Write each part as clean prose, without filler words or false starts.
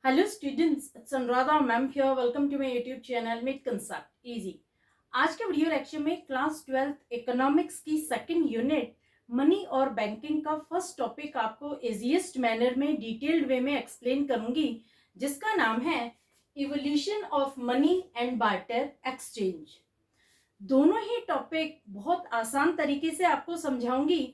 Hello students, it's Anuradha ma'am here. Welcome to my YouTube channel Make Concept Easy. आज के video lecture में class 12th economics की second unit money और banking का first topic आपको easiest manner में detailed वे में explain करूंगी, जिसका नाम है evolution of money and barter exchange. दोनों ही टॉपिक बहुत आसान तरीके से आपको समझाऊंगी,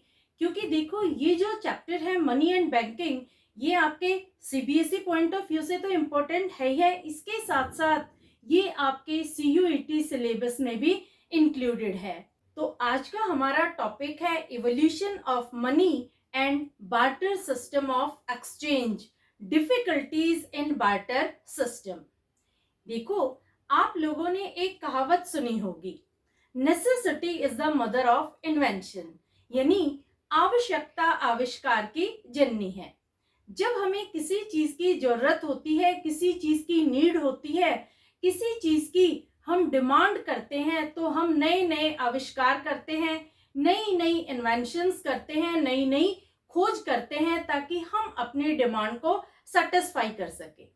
क्योंकि देखो ये जो चैप्टर है मनी एंड बैंकिंग, ये आपके सीबीएसई पॉइंट ऑफ व्यू से तो इम्पोर्टेंट है ही है, इसके साथ साथ ये आपके सीयूईटी सिलेबस में भी इंक्लूडेड है। तो आज का हमारा टॉपिक है evolution of money and barter system of exchange, difficulties in barter system. देखो, आप लोगों ने एक कहावत सुनी होगी, necessity is the mother of invention, यानी आवश्यकता आविष्कार की जननी है। जब हमें किसी चीज की जरूरत होती है, किसी चीज की नीड होती है, किसी चीज की हम डिमांड करते हैं, तो हम नए नए आविष्कार करते हैं, नई नई इन्वेंशंस करते हैं, नई नई खोज करते हैं, ताकि हम अपने डिमांड को सेटिस्फाई कर सके।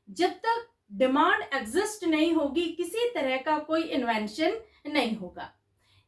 जब तक डिमांड एग्जिस्ट नहीं होगी, किसी तरह का कोई इन्वेंशन नहीं होगा।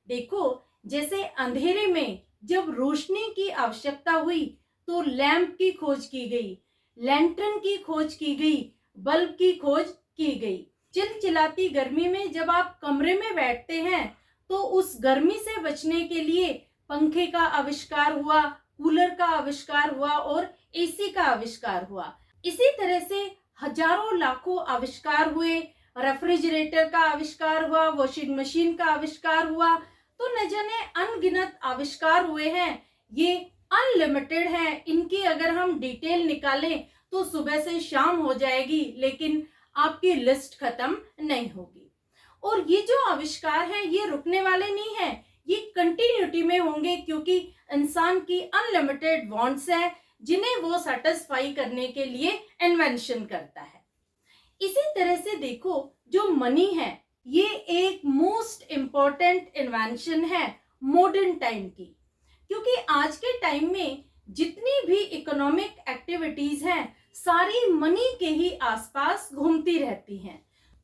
देखो, जैसे अंधेरे में जब रोशनी की आवश्यकता हुई तो लैंप की खोज की गई, लैंटर्न की खोज की गई, बल्ब की खोज की गई। चिलचिलाती गर्मी में जब आप कमरे में बैठते हैं तो उस गर्मी से बचने के लिए पंखे का आविष्कार हुआ, कूलर का आविष्कार हुआ और एसी का आविष्कार हुआ। इसी तरह से हजारों लाखों आविष्कार हुए, रेफ्रिजरेटर का आविष्कार हुआ, वॉशिंग मशीन का आविष्कार हुआ, तो न जाने अनगिनत आविष्कार हुए हैं। ये अनलिमिटेड है, इनकी अगर हम डिटेल निकालें तो सुबह से शाम हो जाएगी, लेकिन आपकी लिस्ट खत्म नहीं होगी। और ये जो आविष्कार है ये रुकने वाले नहीं है, ये कंटिन्यूटी में होंगे, क्योंकि इंसान की अनलिमिटेड वांट्स है, जिन्हें वो सेटिस्फाई करने के लिए इन्वेंशन करता है। इसी तरह से देखो, जो मनी है ये एक मोस्ट इंपॉर्टेंट इन्वेंशन है मॉडर्न टाइम की, क्योंकि आज के टाइम में जितनी भी इकोनॉमिक एक्टिविटीज हैं सारी मनी के ही आसपास घूमती रहती हैं।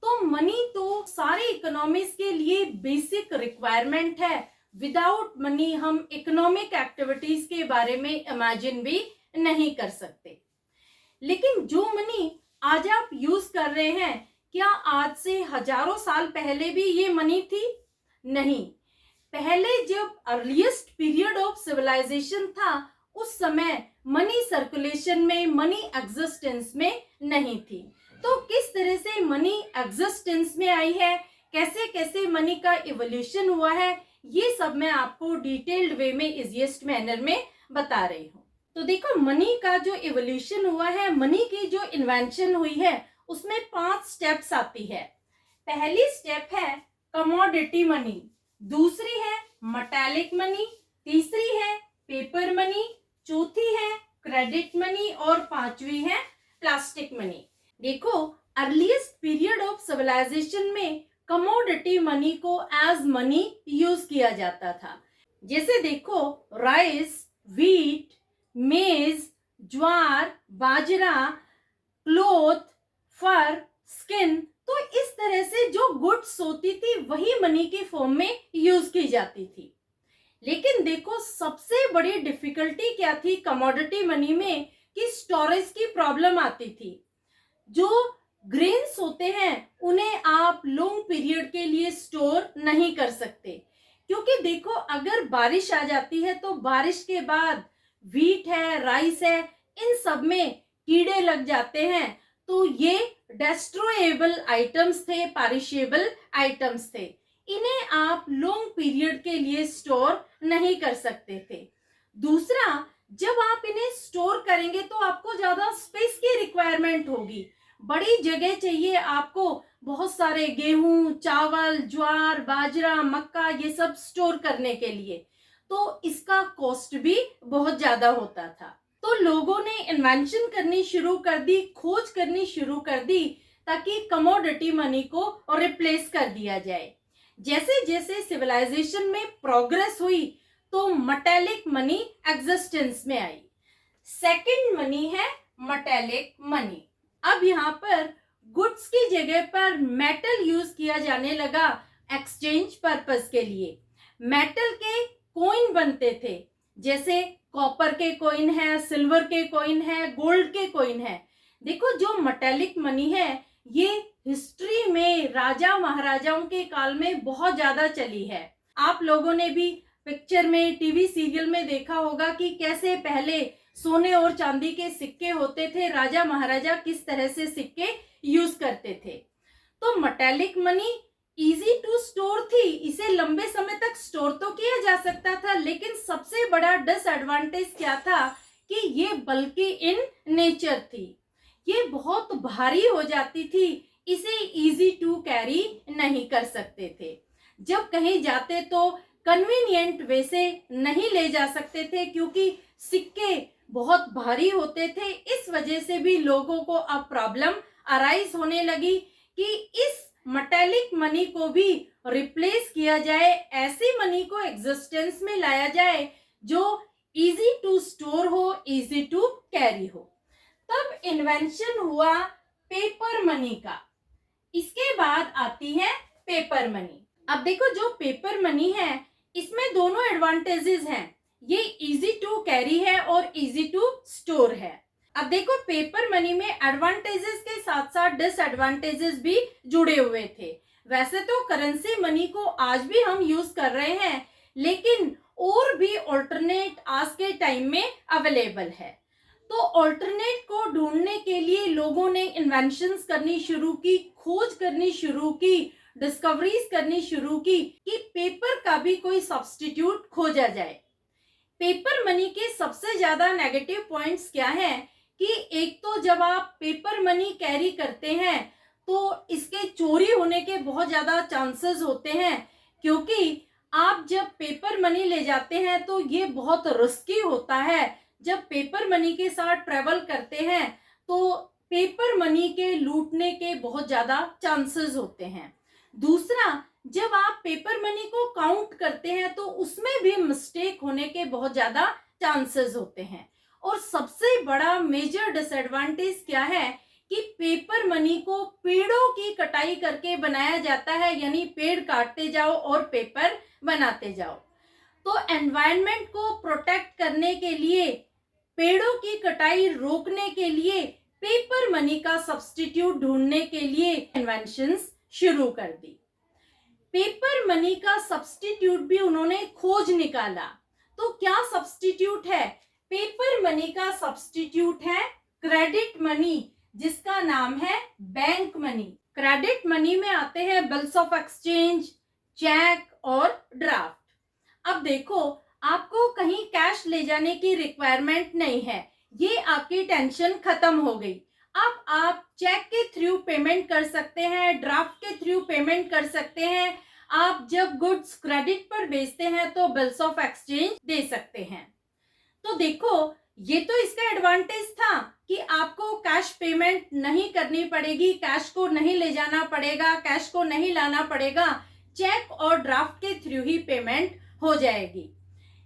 तो मनी तो सारी इकोनॉमीज के लिए बेसिक रिक्वायरमेंट है। विदाउट मनी हम इकोनॉमिक एक्टिविटीज के बारे में इमेजिन भी नहीं कर सकते। लेकिन जो मनी आज आप यूज कर रहे हैं, क्या आज से हजारों साल पहले भी ये मनी थी? नहीं। पहले जब अर्लीस्ट पीरियड ऑफ सिविलाइजेशन था, उस समय मनी सर्कुलेशन में, मनी एग्जिस्टेंस में नहीं थी। तो किस तरह से मनी एग्जिस्टेंस में आई है, कैसे कैसे मनी का इवोल्यूशन हुआ है, ये सब मैं आपको डिटेल्ड वे में इजीएस्ट मैनर में बता रही हूँ। तो देखो, मनी का जो इवोल्यूशन हुआ है, मनी की जो इन्वेंशन हुई है, उसमें 5 स्टेप्स आती है। पहली स्टेप है कमोडिटी मनी, दूसरी है मेटालिक मनी, तीसरी है पेपर मनी, चौथी है क्रेडिट मनी और पांचवी है प्लास्टिक मनी। देखो, अर्लीस्ट पीरियड ऑफ सिविलाइजेशन में कमोडिटी मनी को एज मनी यूज किया जाता था। जैसे देखो, राइस, व्हीट, मेज, ज्वार, बाजरा, क्लोथ, फर, स्किन, तो इस तरह से जो गुड्स होती थी वही मनी के फॉर्म में यूज की जाती थी। लेकिन देखो, सबसे बड़ी डिफिकल्टी क्या थी कमोडिटी मनी में, कि स्टोरेज की प्रॉब्लम आती थी। जो ग्रेन्स होते हैं उन्हें आप लॉन्ग पीरियड के लिए स्टोर नहीं कर सकते, क्योंकि देखो, अगर बारिश आ जाती है तो बारिश के बाद व्हीट है, राइस है, इन सब में कीड़े लग जाते हैं। तो ये डेस्ट्रॉयेबल आइटम्स थे, पेरिशेबल आइटम्स थे, इन्हें आप लॉन्ग पीरियड के लिए स्टोर नहीं कर सकते थे। दूसरा, जब आप इन्हें स्टोर करेंगे तो आपको ज्यादा स्पेस की रिक्वायरमेंट होगी, बड़ी जगह चाहिए आपको, बहुत सारे गेहूं, चावल, ज्वार, बाजरा, मक्का, ये सब स्टोर करने के लिए, तो इसका कॉस्ट भी बहुत ज्यादा होता था। तो लोगों ने इन्वेंशन करनी शुरू कर दी, खोज करनी शुरू कर दी, ताकि कमोडिटी मनी को रिप्लेस कर दिया जाए। जैसे जैसे सिविलाइजेशन में प्रोग्रेस हुई तो मेटालिक मनी एग्जिस्टेंस में आई। सेकंड मनी है मेटालिक मनी। अब यहाँ पर गुड्स की जगह पर मेटल यूज किया जाने लगा एक्सचेंज पर्पस के लिए। मेटल के कॉइन बनते थे, जैसे कॉपर के कॉइन है, सिल्वर के कॉइन है, गोल्ड के कॉइन है। देखो जो मेटेलिक मनी है ये हिस्ट्री में राजा महाराजाओं के काल में बहुत ज्यादा चली है। आप लोगों ने भी पिक्चर में, टीवी सीरियल में देखा होगा कि कैसे पहले सोने और चांदी के सिक्के होते थे, राजा महाराजा किस तरह से सिक्के यूज करते थे। तो metallic money easy to store थी, इसे लंबे समय तक स्टोर तो किया जा सकता था, लेकिन सबसे बड़ा डिसएडवांटेज क्या था कि ये बल्कि इन नेचर थी, ये बहुत भारी हो जाती थी, इसे इजी टू कैरी नहीं कर सकते थे। जब कहीं जाते तो कन्वीनियंट वे से नहीं ले जा सकते थे, क्योंकि सिक्के बहुत भारी होते थे। इस वजह से भी लोगों को अब प्रॉब्लम अराइज होने लगी कि इस मेटेलिक मनी को भी रिप्लेस किया जाए, ऐसी मनी को एग्जिस्टेंस में लाया जाए जो इजी टू स्टोर हो, इजी टू कैरी हो। तब इन्वेंशन हुआ पेपर मनी का। इसके बाद आती है पेपर मनी। अब देखो जो पेपर मनी है इसमें दोनों एडवांटेजेस हैं, ये इजी टू कैरी है और इजी टू स्टोर है। अब देखो पेपर मनी में एडवांटेजेस के साथ साथ डिसएडवांटेजेस भी जुड़े हुए थे। वैसे तो करेंसी मनी को आज भी हम यूज कर रहे हैं, लेकिन और भी ऑल्टरनेट आज के टाइम में अवेलेबल है। तो ऑल्टरनेट को ढूंढने के लिए लोगों ने इन्वेंशंस करनी शुरू की, खोज करनी शुरू की, डिस्कवरीज करनी शुरू की कि पेपर का भी कोई सब्स्टिट्यूट खोजा जाए। पेपर मनी के सबसे ज्यादा नेगेटिव पॉइंट्स क्या है कि एक तो जब आप पेपर मनी कैरी करते हैं तो इसके चोरी होने के बहुत ज्यादा चांसेस होते हैं, क्योंकि आप जब पेपर मनी ले जाते हैं तो ये बहुत रिस्की होता है। जब पेपर मनी के साथ ट्रेवल करते हैं तो पेपर मनी के लूटने के बहुत ज्यादा चांसेस होते हैं। दूसरा, जब आप पेपर मनी को काउंट करते हैं तो उसमें भी मिस्टेक होने के बहुत ज्यादा चांसेस होते हैं। और सबसे बड़ा मेजर डिसएडवांटेज क्या है कि पेपर मनी को पेड़ों की कटाई करके बनाया जाता है, यानी पेड़ काटते जाओ और पेपर बनाते जाओ। तो एनवायरनमेंट को प्रोटेक्ट करने के लिए, पेड़ों की कटाई रोकने के लिए, पेपर मनी का सब्स्टिट्यूट ढूंढने के लिए इन्वेंशंस शुरू कर दी। पेपर मनी का सब्स्टिट्यूट भी उन्होंने खोज निकाला। तो क्या सब्स्टिट्यूट है? पेपर मनी का सब्स्टिट्यूट है क्रेडिट मनी, जिसका नाम है बैंक मनी। क्रेडिट मनी में आते हैं बिल्स ऑफ एक्सचेंज, चेक और ड्राफ्ट। अब देखो, आपको कहीं कैश ले जाने की रिक्वायरमेंट नहीं है, ये आपकी टेंशन खत्म हो गई। अब आप चेक के थ्रू पेमेंट कर सकते हैं, ड्राफ्ट के थ्रू पेमेंट कर सकते हैं। आप जब गुड्स क्रेडिट पर बेचते हैं तो बिल्स ऑफ एक्सचेंज दे सकते हैं। तो देखो, ये तो इसका एडवांटेज था कि आपको कैश पेमेंट नहीं करनी पड़ेगी, कैश को नहीं ले जाना पड़ेगा, कैश को नहीं लाना पड़ेगा, चेक और ड्राफ्ट के थ्रू ही पेमेंट हो जाएगी।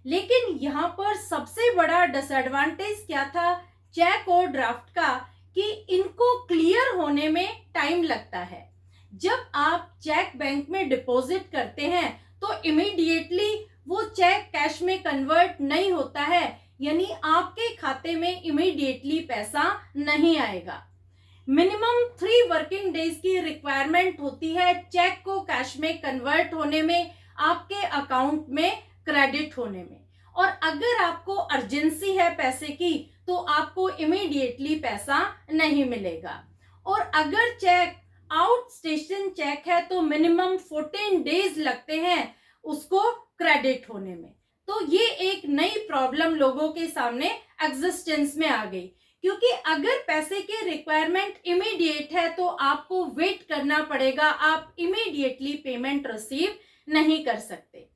लेकिन यहाँ पर सबसे बड़ा डिसएडवांटेज क्या था चेक और ड्राफ्ट का, कि इनको क्लियर होने में टाइम लगता है। जब आप चेक बैंक में डिपॉजिट करते हैं तो इमीडिएटली वो चेक कैश में कन्वर्ट नहीं होता है, यानी आपके खाते में इमीडिएटली पैसा नहीं आएगा। मिनिमम 3 वर्किंग डेज की रिक्वायरमेंट होती है चेक को कैश में कन्वर्ट होने में, आपके अकाउंट में क्रेडिट होने में। और अगर आपको अर्जेंसी है पैसे की तो आपको इमीडिएटली पैसा नहीं मिलेगा। और अगर चेक आउट स्टेशन चेक है तो मिनिमम 14 डेज लगते हैं उसको क्रेडिट होने में। तो ये एक नई प्रॉब्लम लोगों के सामने एग्जिस्टेंस में आ गई, क्योंकि अगर पैसे की रिक्वायरमेंट इमीडिएट है तो आपको वेट करना पड़ेगा, आप इमीडिएटली पेमेंट रिसीव नहीं कर सकते।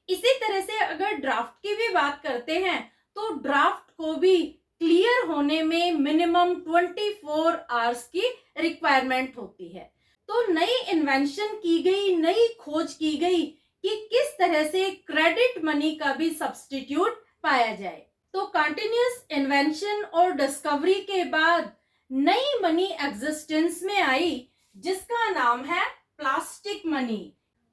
इसी तरह से अगर ड्राफ्ट की भी बात करते हैं तो ड्राफ्ट को भी क्लियर होने में मिनिमम 24 आवर्स की रिक्वायरमेंट होती है। तो नई इन्वेंशन की गई, नई खोज की गई कि किस तरह से क्रेडिट मनी का भी सब्स्टिट्यूट पाया जाए। तो कंटिन्यूअस इन्वेंशन और डिस्कवरी के बाद नई मनी एग्जिस्टेंस में आई जिसका नाम है प्लास्टिक मनी।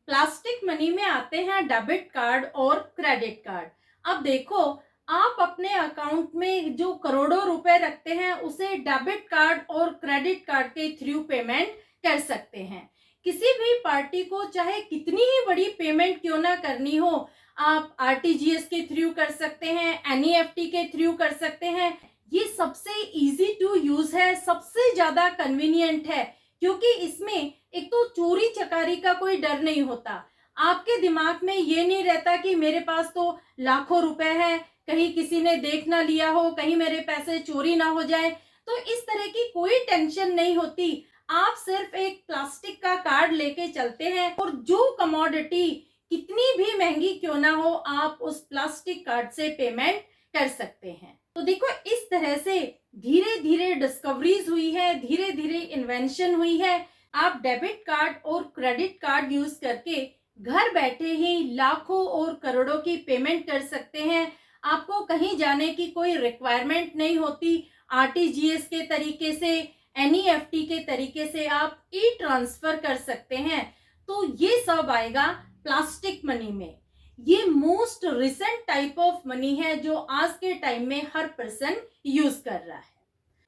प्लास्टिक मनी में आते हैं डेबिट कार्ड और क्रेडिट कार्ड। अब देखो, आप अपने अकाउंट में जो करोड़ों रुपए रखते हैं उसे डेबिट कार्ड और क्रेडिट कार्ड के थ्रू पेमेंट कर सकते हैं। किसी भी पार्टी को चाहे कितनी ही बड़ी पेमेंट क्यों ना करनी हो, आप आरटीजीएस के थ्रू कर सकते हैं, एनईएफटी के थ्रू कर सकते हैं। ये सबसे इजी टू यूज है, सबसे ज्यादा कन्वीनियंट है, क्योंकि इसमें एक तो चोरी चकारी का कोई डर नहीं होता। आपके दिमाग में ये नहीं रहता कि मेरे पास तो लाखों रुपए हैं, कहीं किसी ने देख ना लिया हो, कहीं मेरे पैसे चोरी ना हो जाए। तो इस तरह की कोई टेंशन नहीं होती। आप सिर्फ एक प्लास्टिक का कार्ड लेके चलते हैं और जो कमोडिटी कितनी भी महंगी क्यों ना हो, आप उस प्लास्टिक कार्ड से पेमेंट कर सकते हैं। तो देखो, इस तरह से धीरे धीरे डिस्कवरीज हुई है, धीरे धीरे इन्वेंशन हुई है। आप डेबिट कार्ड और क्रेडिट कार्ड यूज करके घर बैठे ही लाखों और करोड़ों की पेमेंट कर सकते हैं। आपको कहीं जाने की कोई रिक्वायरमेंट नहीं होती। आरटीजीएस के तरीके से, एनईएफटी के तरीके से आप ई ट्रांसफर कर सकते हैं। तो ये सब आएगा प्लास्टिक मनी में। ये most recent type of money है जो आज के टाइम में हर पर्सन यूज कर रहा है।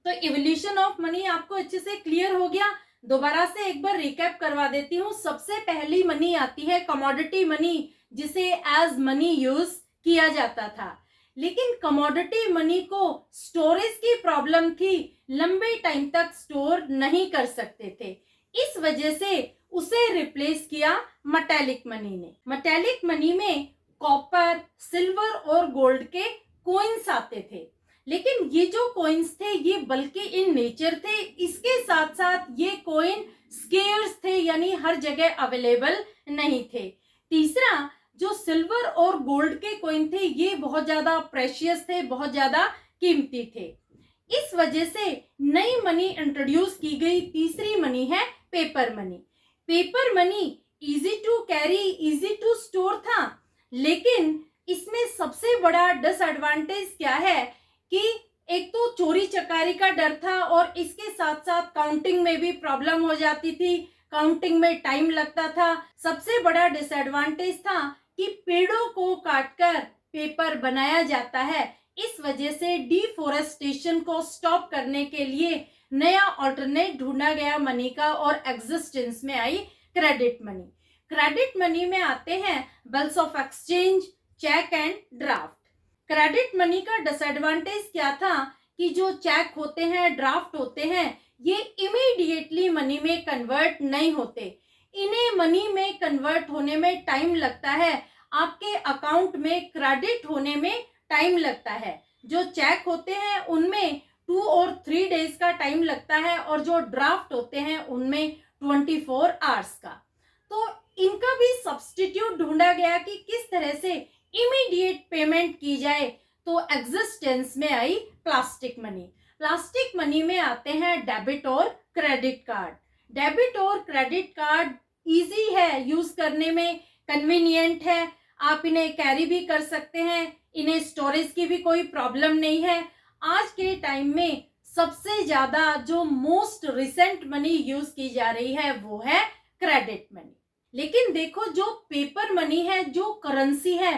तो इवोल्यूशन ऑफ मनी आपको अच्छे से क्लियर हो गया। दोबारा से एक बार रिकैप करवा देती हूँ। सबसे पहली मनी आती है कमोडिटी मनी, जिसे एज मनी यूज किया जाता था। लेकिन कमोडिटी मनी को स्टोरेज की प्रॉब्लम थी, लंबे टाइम तक स्टोर नहीं कर सकते थे। इस वजह से उसे रिप्लेस किया मेटेलिक मनी ने। मेटेलिक मनी में कॉपर, सिल्वर और गोल्ड के कॉइन्स आते थे। लेकिन ये जो कॉइन्स थे ये बल्कि इन नेचर थे, इसके साथ साथ ये कॉइन स्केर्स थे, यानी हर जगह अवेलेबल नहीं थे। तीसरा, जो सिल्वर और गोल्ड के कॉइन थे ये बहुत ज्यादा प्रेशियस थे, बहुत ज्यादा कीमती थे। इस वजह से नई मनी इंट्रोड्यूस की गई। तीसरी मनी है paper money. Paper money easy to carry, easy to store था, लेकिन इसमें सबसे बड़ा डिसएडवांटेज क्या है कि एक तो चोरी चकारी का डर था और इसके साथ साथ काउंटिंग में भी प्रॉब्लम हो जाती थी, काउंटिंग में टाइम लगता था। सबसे बड़ा डिसएडवांटेज था कि पेड़ों को काटकर पेपर बनाया जाता है। इस वजह से डिफोरेस्टेशन को स्टॉप करने के लिए नया ऑल्टरनेट ढूंढा गया मनी का और एग्जिस्टेंस में आई क्रेडिट मनी। क्रेडिट मनी में आते हैं bills of exchange, cheque and draft. Credit money का डिसएडवांटेज क्या था कि जो चेक होते हैं, ड्राफ्ट होते हैं, ये इमीडिएटली मनी में कन्वर्ट नहीं होते। इन्हें मनी में कन्वर्ट होने में टाइम लगता है, आपके अकाउंट में क्रेडिट होने में टाइम लगता है। जो चेक होते हैं उनमें 2 और 3 डेज का टाइम लगता है और जो ड्राफ्ट होते हैं उनमें 24 आवर्स का। तो इनका भी सब्स्टिट्यूट ढूंढा गया कि किस तरह से इमीडिएट पेमेंट की जाए। तो एग्जिस्टेंस में आई प्लास्टिक मनी। प्लास्टिक मनी में आते हैं डेबिट और क्रेडिट कार्ड। डेबिट और क्रेडिट कार्ड इजी है यूज करने में, कन्वीनियंट है, आप इन्हें कैरी भी कर सकते हैं, इन्हें स्टोरेज की भी कोई प्रॉब्लम नहीं है। आज के टाइम में सबसे ज्यादा जो मोस्ट रिसेंट मनी यूज की जा रही है वो है क्रेडिट मनी। लेकिन देखो, जो पेपर मनी है, जो करेंसी है,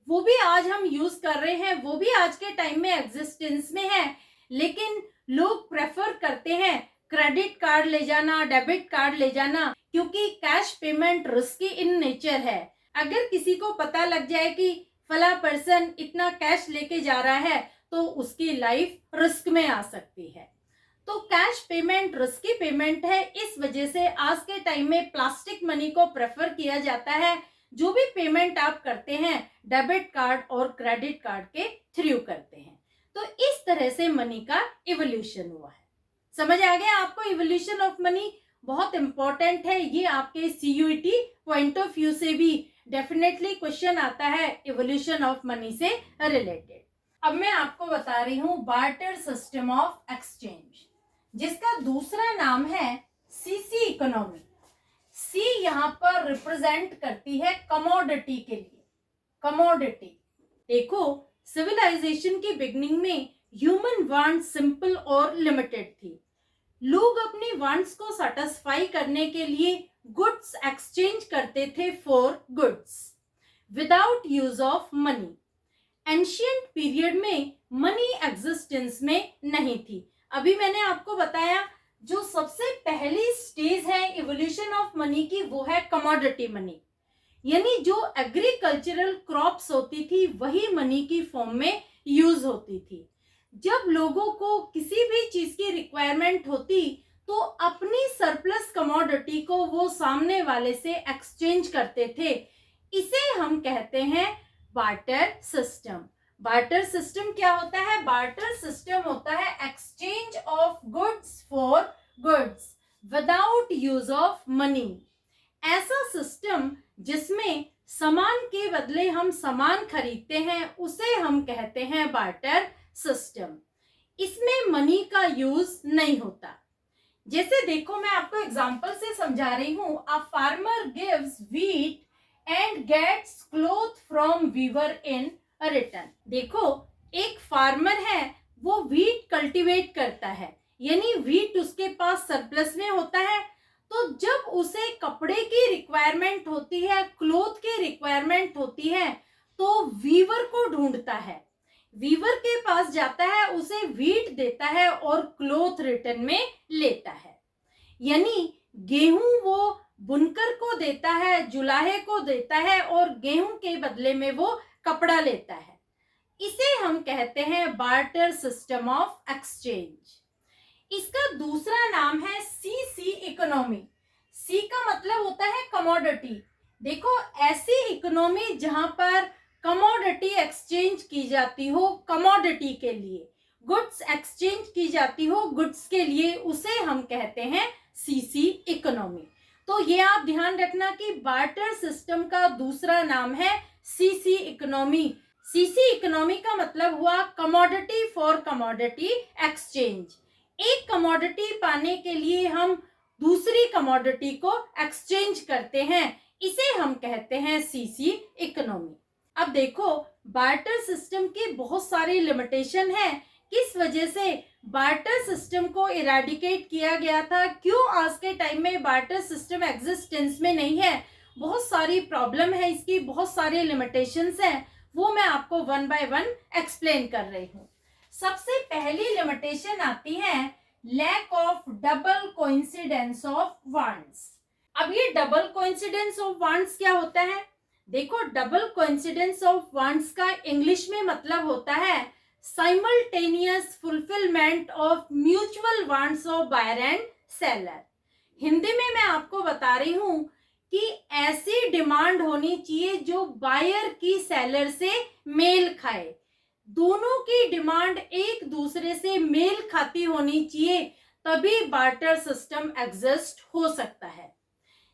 वो भी आज हम यूज कर रहे हैं, वो भी आज के टाइम में एग्जिस्टेंस में है। लेकिन लोग प्रेफर करते हैं क्रेडिट कार्ड ले जाना, डेबिट कार्ड ले जाना, क्योंकि cash payment risky in nature है। अगर किसी को पता लग जाए कि फला पर्सन इतना कैश लेके जा रहा है तो उसकी लाइफ रिस्क में आ सकती है। तो कैश पेमेंट रिस्की पेमेंट है, इस वजह से आज के टाइम में प्लास्टिक मनी को प्रेफर किया जाता है। जो भी पेमेंट आप करते हैं डेबिट कार्ड और क्रेडिट कार्ड के थ्रू करते हैं। तो इस तरह से मनी का इवोल्यूशन हुआ है। समझ आ गया आपको? इवोल्यूशन ऑफ मनी बहुत इंपॉर्टेंट है। ये आपके सीयूईटी पॉइंट ऑफ व्यू से भी डेफिनेटली क्वेश्चन आता है इवोल्यूशन ऑफ मनी से रिलेटेड। अब मैं आपको बता रही हूँ बार्टर सिस्टम ऑफ एक्सचेंज, जिसका दूसरा नाम है सीसी इकोनॉमी। सी यहाँ पर रिप्रेजेंट करती है कमोडिटी के लिए। कमोडिटी देखो, सिविलाइजेशन की बिगनिंग में ह्यूमन वांट सिंपल और लिमिटेड थी। लोग अपनी वांट्स को सेटिस्फाई करने के लिए गुड्स एक्सचेंज करते थे for goods without use of money. Ancient period में मनी एग्जिस्टेंस में नहीं थी। अभी मैंने आपको बताया जो सबसे पहली स्टेज है इवोल्यूशन ऑफ मनी की, वो है कमोडिटी मनी, यानी जो एग्रीकल्चरल क्रॉप्स होती थी वही मनी की फॉर्म में यूज होती थी। जब लोगों को किसी भी चीज की रिक्वायरमेंट होती तो अपनी सरप्लस कमोडिटी को वो सामने वाले से एक्सचेंज करते थे। इसे हम कहते हैं बार्टर सिस्टम। बार्टर सिस्टम क्या होता है? बार्टर सिस्टम होता है exchange of goods for goods without use of money. ऐसा सिस्टम जिसमें सामान के बदले हम सामान खरीदते हैं उसे हम कहते हैं बार्टर सिस्टम। इसमें मनी का यूज नहीं होता। जैसे देखो, मैं आपको एग्जांपल से समझा रही हूं। A farmer gives wheat and gets cloth from weaver in return. देखो, एक फार्मर है, वो व्हीट कल्टीवेट करता है, यानी व्हीट उसके पास सरप्लस में होता है। तो जब उसे कपड़े की रिक्वायरमेंट होती है, क्लॉथ की रिक्वायरमेंट होती है, तो वीवर को ढूंढता है, वीवर के पास जाता है, उसे व्हीट देता है और क्लॉथ रिटर्न में लेता है। यानी गेहूं वो बुनकर को देता है, जुलाहे को देता है और गेहूं के बदले में वो कपड़ा लेता है। इसे हम कहते हैं बार्टर सिस्टम ऑफ एक्सचेंज। इसका दूसरा नाम है सीसी इकोनॉमी। सी का मतलब होता है कमोडिटी। देखो, ऐसी इकोनॉमी जहां पर कमोडिटी एक्सचेंज की जाती हो कमोडिटी के लिए, गुड्स एक्सचेंज की जाती हो गुड्स के लिए, उसे हम कहते हैं सीसी इकोनॉमी। तो ये आप ध्यान रखना कि बार्टर सिस्टम का दूसरा नाम है सीसी इकोनॉमी। सीसी इकोनॉमी का मतलब हुआ कमोडिटी फॉर कमोडिटी एक्सचेंज। एक कमोडिटी पाने के लिए हम दूसरी कमोडिटी को एक्सचेंज करते हैं, इसे हम कहते हैं सीसी इकोनॉमी। अब देखो, बार्टर सिस्टम की बहुत सारी लिमिटेशन है। किस वजह से बार्टर सिस्टम को इरेडिकेट किया गया था? क्यों आज के टाइम में बार्टर सिस्टम एग्जिस्टेंस में नहीं है? बहुत सारी प्रॉब्लम है इसकी, बहुत सारे लिमिटेशंस हैं, वो मैं आपको वन बाय वन एक्सप्लेन कर रही हूँ। सबसे पहली लिमिटेशन आती है lack of double coincidence of wants. अब ये डबल कोइंसिडेंस ऑफ वांट्स क्या होता है? देखो, डबल कोइंसिडेंस ऑफ वांट्स का इंग्लिश में मतलब होता है simultaneous fulfilment of mutual wants of buyer and seller. Hindi में मैं आपको बता रही हूं कि ऐसी डिमांड होनी चाहिए जो बायर की सेलर से मेल खाए। दोनों की डिमांड एक दूसरे से मेल खाती होनी चाहिए, तभी बार्टर सिस्टम एग्जिस्ट हो सकता है।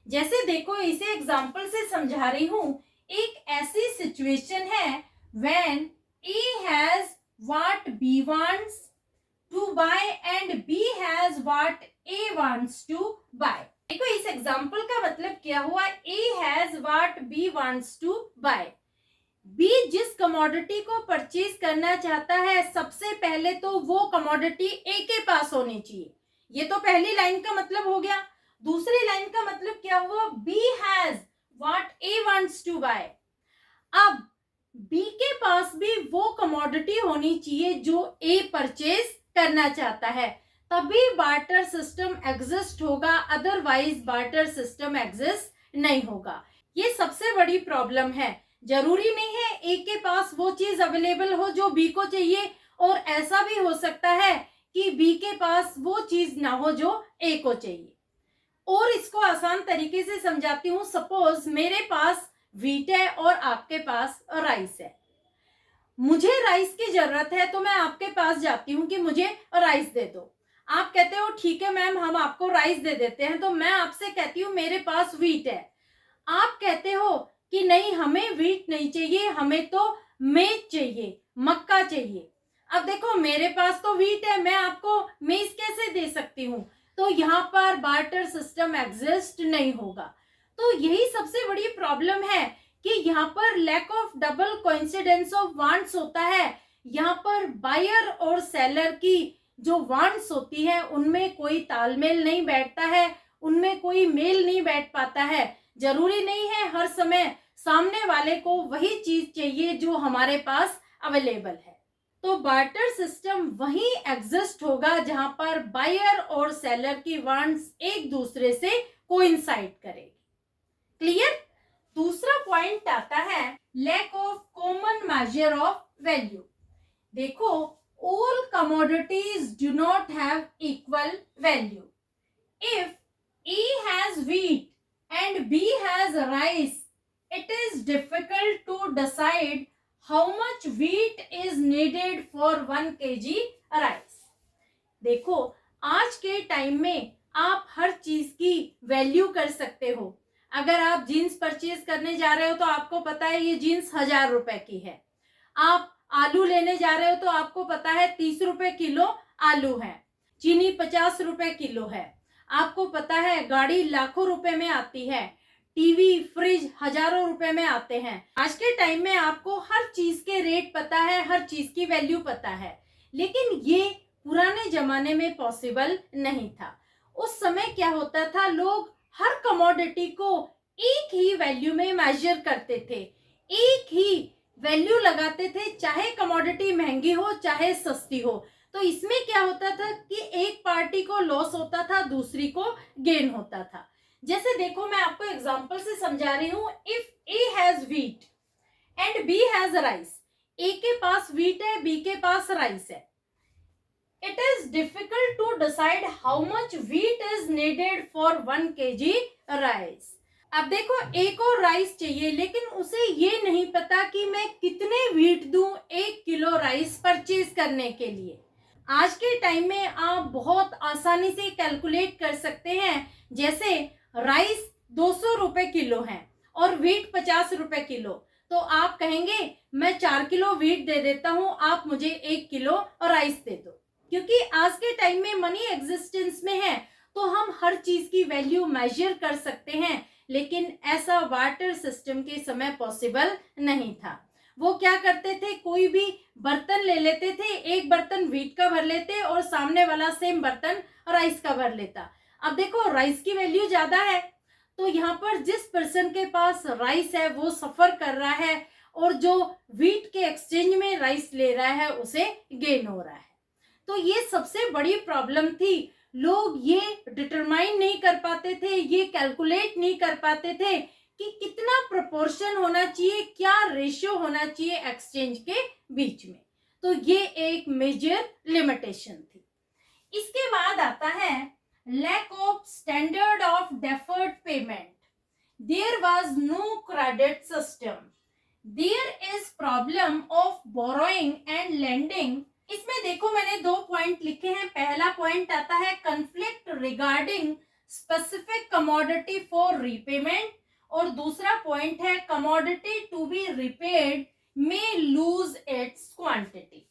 जैसे देखो, इसे एग्जांपल से समझा रही हूं। एक ऐसी सिचुएशन है when A has what B wants to buy and B has what A wants to buy. देखो, इस एग्जांपल का मतलब क्या हुआ? A has what B wants to buy. B जिस कमोडिटी को परचेज करना चाहता है, सबसे पहले तो वो कमोडिटी ए के पास होनी चाहिए। ये तो पहली लाइन का मतलब हो गया। दूसरी लाइन का मतलब क्या हुआ? B has what A wants to buy. अब बी के पास भी वो कमोडिटी होनी चाहिए जो ए परचेज करना चाहता है, तभी बार्टर सिस्टम एग्जिस्ट होगा, अदरवाइज बार्टर सिस्टम एग्जिस्ट नहीं होगा। ये सबसे बड़ी प्रॉब्लम है। जरूरी नहीं है ए के पास वो चीज अवेलेबल हो जो बी को चाहिए, और ऐसा भी हो सकता है कि बी के पास वो चीज ना हो जो ए को चाहिए। और इसको आसान तरीके से समझाती हूँ। सपोज मेरे पास व्हीट है और आपके पास राइस है। मुझे राइस की जरूरत है तो मैं आपके पास जाती हूँ कि मुझे राइस दे दो। आप कहते हो ठीक है मैम, हम आपको राइस दे देते हैं। तो मैं आपसे कहती हूँ मेरे पास व्हीट है। आप कहते हो कि नहीं, हमें व्हीट नहीं चाहिए, हमें तो मेज चाहिए, मक्का चाहिए। अब देखो, मेरे पास तो व्हीट है, मैं आपको मेज कैसे दे सकती हूँ? तो यहाँ पर बार्टर सिस्टम एग्जिस्ट नहीं होगा। तो यही सबसे बड़ी प्रॉब्लम है कि यहाँ पर lack of double coincidence of wants होता है। यहाँ पर बायर और सेलर की जो वांट्स होती है उनमें कोई तालमेल नहीं बैठता है, उनमें कोई मेल नहीं बैठ पाता है। जरूरी नहीं है हर समय सामने वाले को वही चीज चाहिए जो हमारे पास अवेलेबल है। तो बार्टर सिस्टम वहीं एग्जिस्ट होगा जहां पर बायर और सेलर की वांट्स एक दूसरे से कोइंसाइड करेगी। क्लियर? दूसरा पॉइंट आता है lack of common measure of value. देखो, all commodities do not have equal value. If A has wheat and B has rice, it is difficult to decide how much wheat is needed for 1 kg rice. देखो, आज के time में आप हर चीज की value कर सकते हो। अगर आप जीन्स परचेज करने जा रहे हो तो आपको पता है ये जीन्स 1000 रुपए की है। आप आलू लेने जा रहे हो तो आपको पता है 30 रुपए किलो आलू है, चीनी 50 रुपए किलो है। आपको पता है गाड़ी लाखों रुपए में आती है, टीवी फ्रिज हजारों रुपए में आते हैं। आज के टाइम में आपको हर चीज के रेट पता है, हर चीज की वैल्यू पता है, लेकिन ये पुराने जमाने में पॉसिबल नहीं था। उस समय क्या होता था, लोग हर कमोडिटी को एक ही वैल्यू में मेजर करते थे, एक ही वैल्यू लगाते थे, चाहे कमोडिटी महंगी हो चाहे सस्ती हो। तो इसमें क्या होता था कि एक पार्टी को लॉस होता था, दूसरी को गेन होता था। जैसे देखो, मैं आपको एग्जांपल से समझा रही हूं। If A has wheat and B has rice, A के पास व्हीट है, बी के पास राइस है, it is difficult to decide how much wheat is needed for 1 kg rice. अब देखो, एक और राइस चाहिए, लेकिन उसे ये नहीं पता कि मैं कितने व्हीट दूं 1 किलो राइस परचेज करने के लिए। आज के टाइम में आप बहुत आसानी से कैलकुलेट कर सकते हैं। जैसे राइस 200 रुपए किलो है और व्हीट 50 रुपए किलो, तो आप कहेंगे मैं 4 किलो व्हीट दे देता हूं, आप मुझे 1 किलो राइस दे दो। क्योंकि आज के टाइम में मनी एग्जिस्टेंस में है तो हम हर चीज की वैल्यू मेजर कर सकते हैं, लेकिन ऐसा बार्टर सिस्टम के समय पॉसिबल नहीं था। वो क्या करते थे, कोई भी बर्तन ले लेते थे, एक बर्तन व्हीट का भर लेते और सामने वाला सेम बर्तन राइस का भर लेता। अब देखो, राइस की वैल्यू ज्यादा है, तो यहाँ पर जिस पर्सन के पास राइस है वो सफर कर रहा है, और जो व्हीट के एक्सचेंज में राइस ले रहा है उसे गेन हो रहा है। तो ये सबसे बड़ी प्रॉब्लम थी। लोग ये डिटरमाइन नहीं कर पाते थे, ये कैलकुलेट नहीं कर पाते थे कि कितना प्रोपोर्शन होना चाहिए, क्या रेशियो होना चाहिए एक्सचेंज के बीच में। तो ये एक मेजर लिमिटेशन थी। इसके बाद आता है lack of standard of deferred payment. There was no credit system. There is problem of borrowing and lending. इसमें देखो, मैंने 2 पॉइंट लिखे हैं। पहला पॉइंट आता है conflict regarding specific commodity for repayment, और दूसरा पॉइंट है commodity to be repaid may lose its quantity.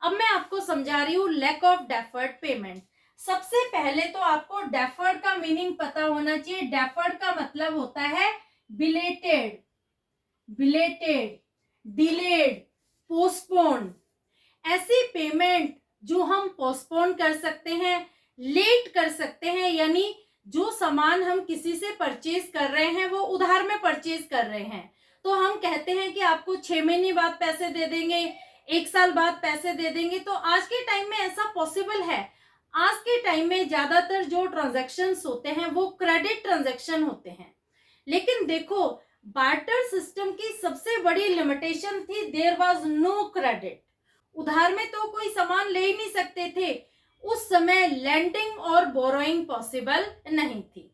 अब मैं आपको समझा रही हूँ लैक ऑफ डेफर्ड पेमेंट। सबसे पहले तो आपको डेफर्ड का मीनिंग पता होना चाहिए। डेफर्ड का मतलब होता है बिलेटेड, डिलेड, पोस्टपोन्ड। ऐसी पेमेंट जो हम पोस्टपोन कर सकते हैं, लेट कर सकते हैं, यानी जो सामान हम किसी से परचेज कर रहे हैं वो उधार में परचेज कर रहे हैं, तो हम कहते हैं कि आपको 6 महीने बाद पैसे दे देंगे, 1 साल बाद पैसे दे देंगे। तो आज के टाइम में ऐसा पॉसिबल है। आज के टाइम में ज्यादातर जो ट्रांजैक्शंस होते हैं वो क्रेडिट ट्रांजैक्शन होते हैं। लेकिन देखो, बार्टर सिस्टम की सबसे बड़ी लिमिटेशन थी देयर वाज नो क्रेडिट। उधार में तो कोई सामान ले ही नहीं सकते थे। उस समय लैंडिंग और बोरोइंग पॉसिबल नहीं थी।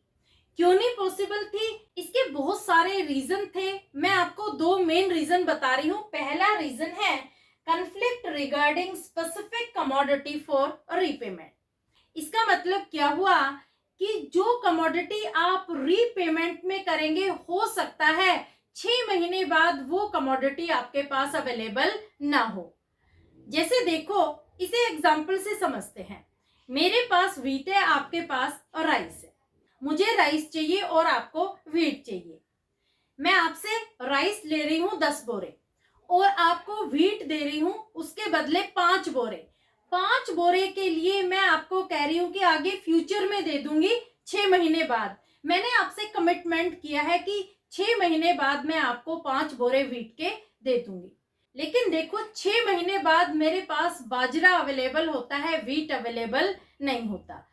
क्यों नहीं पॉसिबल थी? इसके बहुत सारे रीजन थे। मैं आपको 2 मेन रीजन बता रही हूँ। पहला रीजन है conflict regarding specific commodity for repayment. इसका मतलब क्या हुआ कि जो कमोडिटी आप रीपेमेंट में करेंगे, हो सकता है 6 महीने बाद वो कमोडिटी आपके पास अवेलेबल ना हो। जैसे देखो, इसे एग्जाम्पल से समझते हैं। मेरे पास व्हीट है, आपके पास राइस है। मुझे राइस चाहिए और आपको व्हीट चाहिए। मैं आपसे राइस ले रही हूँ 10 बोरे और आपको व्हीट दे रही हूँ उसके बदले 5 बोरे। 5 बोरे के लिए मैं आपको कह रही हूँ कि आगे फ्यूचर में दे दूंगी 6 महीने बाद। मैंने आपसे कमिटमेंट किया है कि 6 महीने बाद मैं आपको 5 बोरे व्हीट के दे दूंगी। लेकिन देखो 6 महीने बाद मेरे पास बाजरा अवेलेबल होता है, व्हीट अवेलेबल नहीं होता।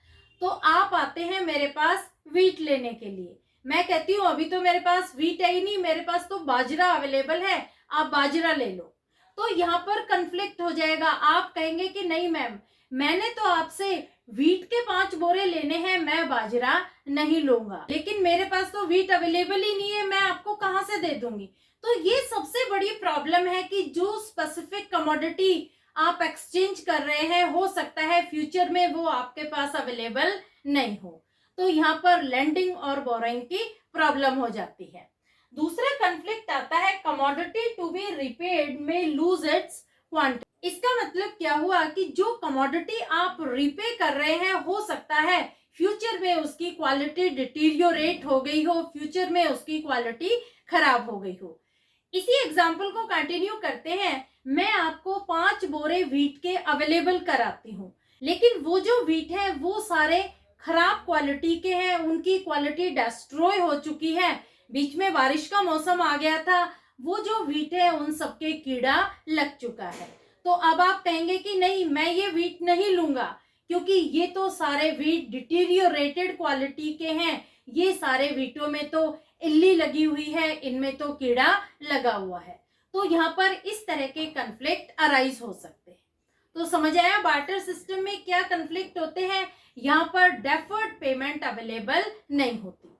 तो आप आते हैं मेरे पास व्हीट लेने के लिए। मैं कहती हूँ अभी तो मेरे पास व्हीट है ही नहीं, मेरे पास तो बाजरा अवेलेबल है, आप बाजरा ले लो। तो यहाँ पर कंफ्लिक्ट हो जाएगा। आप कहेंगे कि नहीं मैम, मैंने तो आपसे व्हीट के 5 बोरे लेने हैं, मैं बाजरा नहीं लूंगा, लेकिन मेरे पास तो व्हीट अवेलेबल ही नहीं है, मैं आपको कहाँ से दे दूंगी। तो ये सबसे बड़ी प्रॉब्लम है कि जो स्पेसिफिक कमोडिटी आप एक्सचेंज कर रहे हैं, हो सकता है फ्यूचर में वो आपके पास अवेलेबल नहीं हो। तो यहाँ पर लेंडिंग और बोरोइंग की प्रॉब्लम हो जाती है। दूसरा कंफ्लिक्ट आता है कमोडिटी टू बी रिपेड में लूज इट्स क्वांटिटी। इसका मतलब क्या हुआ कि जो कमोडिटी आप रिपे कर रहे हैं, हो सकता है फ्यूचर में उसकी क्वालिटी डिटीरियोरेट हो गई हो, फ्यूचर में उसकी क्वालिटी खराब हो गई हो। इसी एग्जाम्पल को कंटिन्यू करते हैं। मैं आपको 5 बोरे व्हीट के अवेलेबल कराती हूँ, लेकिन वो जो व्हीट है वो सारे खराब क्वालिटी के हैं, उनकी क्वालिटी डिस्ट्रॉय हो चुकी है, बीच में बारिश का मौसम आ गया था, वो जो व्हीट है उन सबके कीड़ा लग चुका है। तो अब आप कहेंगे कि नहीं, मैं ये व्हीट नहीं लूंगा क्योंकि ये तो सारे व्हीट डिटीरियोरेटेड क्वालिटी के हैं, ये सारे व्हीटों में तो इल्ली लगी हुई है, इनमें तो कीड़ा लगा हुआ है। तो यहाँ पर इस तरह के कन्फ्लिक्ट अराइज हो सकते हैं। तो समझ आया बार्टर सिस्टम में क्या कन्फ्लिक्ट होते हैं। यहाँ पर डेफर्ड पेमेंट अवेलेबल नहीं होती।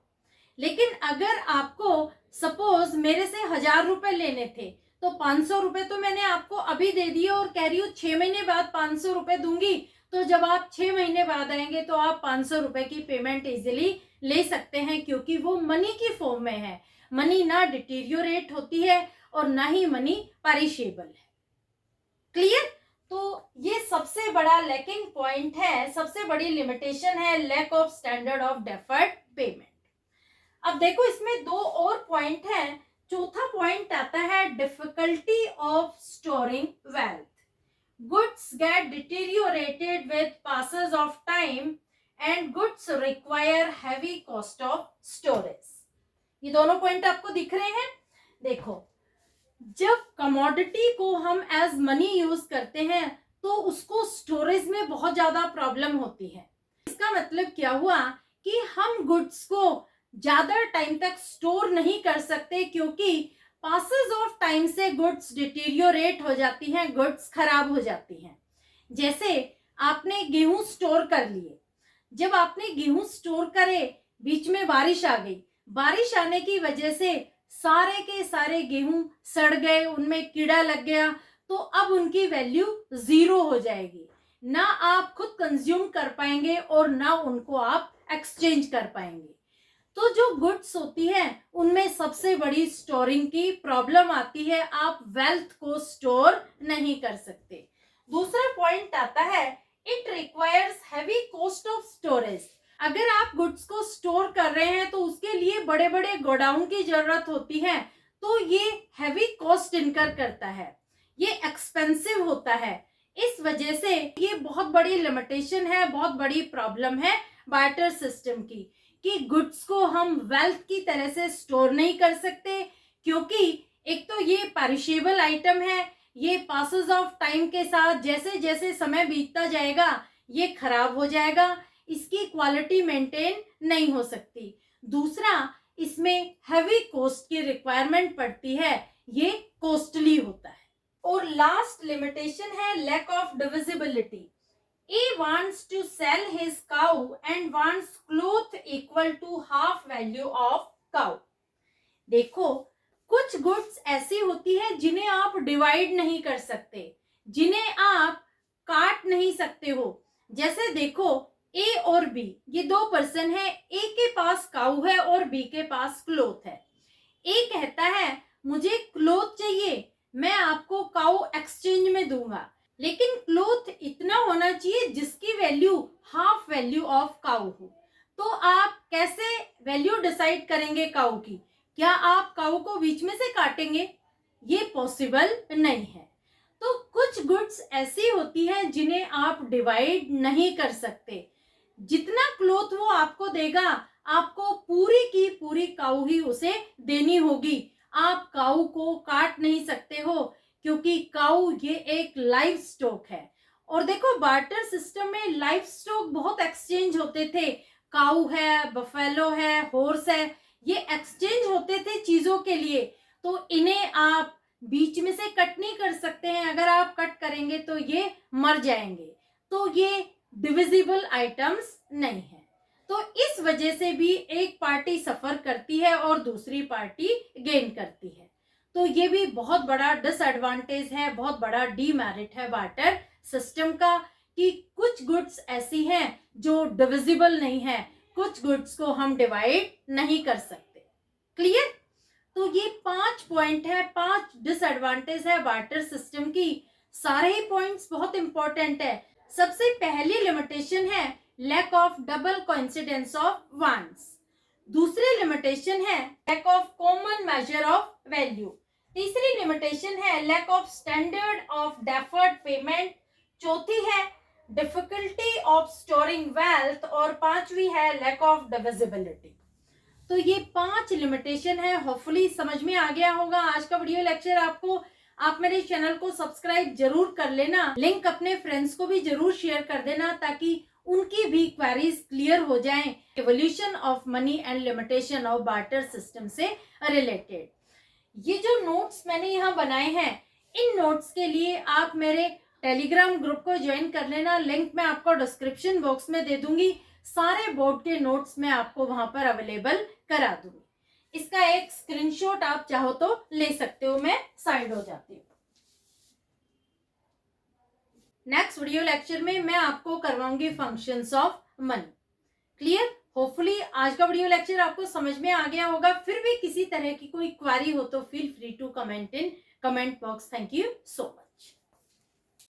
लेकिन अगर आपको सपोज मेरे से 1000 रुपए लेने थे, तो 500 रुपए तो मैंने आपको अभी दे दिए और कह रही हूँ 6 महीने बाद 500 रुपए दूंगी। तो जब आप 6 महीने बाद आएंगे तो आप 500 रुपए की पेमेंट इजिली ले सकते हैं, क्योंकि वो मनी की फॉर्म में है। मनी ना डिटीरियोरेट होती है और ना ही मनी पेरिशेबल है। क्लियर। तो ये सबसे बड़ा लैकिंग पॉइंट है, सबसे बड़ी लिमिटेशन है, lack of standard of deferred payment. अब देखो इसमें 2 और पॉइंट हैं। चौथा पॉइंट आता है difficulty of storing wealth. Goods get deteriorated with passes of time and goods require heavy cost of storage. ये दोनों पॉइंट आपको दिख रहे हैं। देखो, जब कमोडिटी को हम एज मनी यूज करते हैं तो उसको स्टोरेज में बहुत ज्यादा प्रॉब्लम होती है। इसका मतलब क्या हुआ कि हम गुड्स को ज्यादा टाइम तक स्टोर नहीं कर सकते, क्योंकि पासेस ऑफ टाइम से गुड्स डिटीरियोरेट हो जाती हैं, गुड्स खराब हो जाती हैं। जैसे आपने गेहूं स्टोर कर लिए, जब आपने गेहूं स्टोर करे, बीच में बारिश आ गई, बारिश आने की वजह से सारे के सारे गेहूं सड़ गए, उनमें कीड़ा लग गया, तो अब उनकी वैल्यू 0 हो जाएगी। ना आप खुद कंज्यूम कर पाएंगे और ना उनको आप एक्सचेंज कर पाएंगे। तो जो गुड्स होती है उनमें सबसे बड़ी स्टोरिंग की प्रॉब्लम आती है, आप वेल्थ को स्टोर नहीं कर सकते। दूसरा पॉइंट आता है it requires heavy cost of storage. अगर आप गुड्स को स्टोर कर रहे हैं तो उसके लिए बड़े बड़े गोडाउन की जरूरत होती है, तो ये हैवी कॉस्ट इनकर करता है, ये एक्सपेंसिव होता है। इस वजह से ये बहुत बड़ी लिमिटेशन है, बहुत बड़ी प्रॉब्लम है बार्टर सिस्टम की, कि गुड्स को हम वेल्थ की तरह से स्टोर नहीं कर सकते, क्योंकि एक तो ये पेरिशेबल आइटम है, ये पासेस ऑफ टाइम के साथ जैसे जैसे समय बीतता जाएगा ये खराब हो जाएगा, इसकी क्वालिटी मेंटेन नहीं हो सकती। दूसरा, इसमें हैवी कॉस्ट की रिक्वायरमेंट पड़ती है, ये कॉस्टली होता है। और लास्ट लिमिटेशन है lack of divisibility. A wants to sell his cow and wants cloth equal to half value of cow. देखो, कुछ गुड्स ऐसी होती है जिन्हें आप डिवाइड नहीं कर सकते, जिन्हें आप काट नहीं सकते हो। जैसे देखो, ए और बी, ये 2 पर्सन है, ए के पास काऊ है और बी के पास क्लोथ है। ए कहता है मुझे क्लोथ चाहिए, मैं आपको काऊ एक्सचेंज में दूंगा, लेकिन क्लोथ इतना होना चाहिए जिसकी वैल्यू हाफ वैल्यू ऑफ काऊ हो। तो आप कैसे वैल्यू डिसाइड करेंगे काऊ की? क्या आप काऊ को बीच में से काटेंगे? ये पॉसिबल नहीं है। तो कुछ गुड्स ऐसी होती हैं जिन्हें आप डिवाइड नहीं कर सकते। जितना क्लोथ वो आपको देगा, आपको पूरी की पूरी काऊ ही उसे देनी होगी। आप काऊ को काट नहीं सकते हो, क्योंकि काऊ ये एक लाइव स्टॉक है। और देखो, बार्टर सिस्टम में लाइव स्टॉक बहुत एक्सचेंज होते थे। काऊ है, बफेलो है, हॉर्स है, ये एक्सचेंज होते थे चीजों के लिए। तो इन्हें आप बीच में से कट नहीं कर सकते हैं। अगर आप कट करेंगे तो ये मर जाएंगे। तो ये डिविजिबल आइटम्स नहीं है। तो इस वजह से भी एक पार्टी सफर करती है और दूसरी पार्टी गेन करती है। तो ये भी बहुत बड़ा डिसएडवांटेज है, बहुत बड़ा डीमेरिट है बार्टर सिस्टम का, कि कुछ गुड्स ऐसी हैं जो डिविजिबल नहीं है, कुछ गुड्स को हम डिवाइड नहीं कर सकते। क्लियर? तो ये 5 पॉइंट है, 5 डिसएडवांटेज है बार्टर सिस्टम की। सारे ही पॉइंट्स बहुत इंपॉर्टेंट है। सबसे पहली लिमिटेशन है lack of double coincidence of wants. दूसरी लिमिटेशन है lack of common measure of value. तीसरी लिमिटेशन है lack of standard of deferred payment. चौथी है डिफिकल्टी ऑफ स्टोरिंग वेल्थ। और पांचवी है लैक ऑफ डिविजिबिलिटी। तो ये 5 लिमिटेशन है। होपफुली समझ में आ गया होगा आज का वीडियो लेक्चर आपको। आप मेरे चैनल को सब्सक्राइब जरूर कर लेना, लिंक अपने फ्रेंड्स को भी जरूर शेयर कर देना, ताकि उनकी भी क्वेरीज क्लियर हो जाएं evolution of money and limitation of barter system से रिलेटेड। ये जो नोट्स मैंने यहाँ बनाए हैं, इन नोट्स के लिए आप मेरे टेलीग्राम ग्रुप को ज्वाइन कर लेना। लिंक मैं आपको डिस्क्रिप्शन बॉक्स में दे दूंगी। सारे बोर्ड के नोट्स मैं आपको वहां पर अवेलेबल करा दूंगी। इसका एक स्क्रीनशॉट आप चाहो तो ले सकते हो। मैं साइड हो जाती हूँ। नेक्स्ट वीडियो लेक्चर में मैं आपको करवाऊंगी functions of money. Clear? Hopefully आज का वीडियो लेक्चर आपको समझ में आ गया होगा। फिर भी किसी तरह की कोई क्वेरी हो तो feel free to comment in comment box. Thank you so much.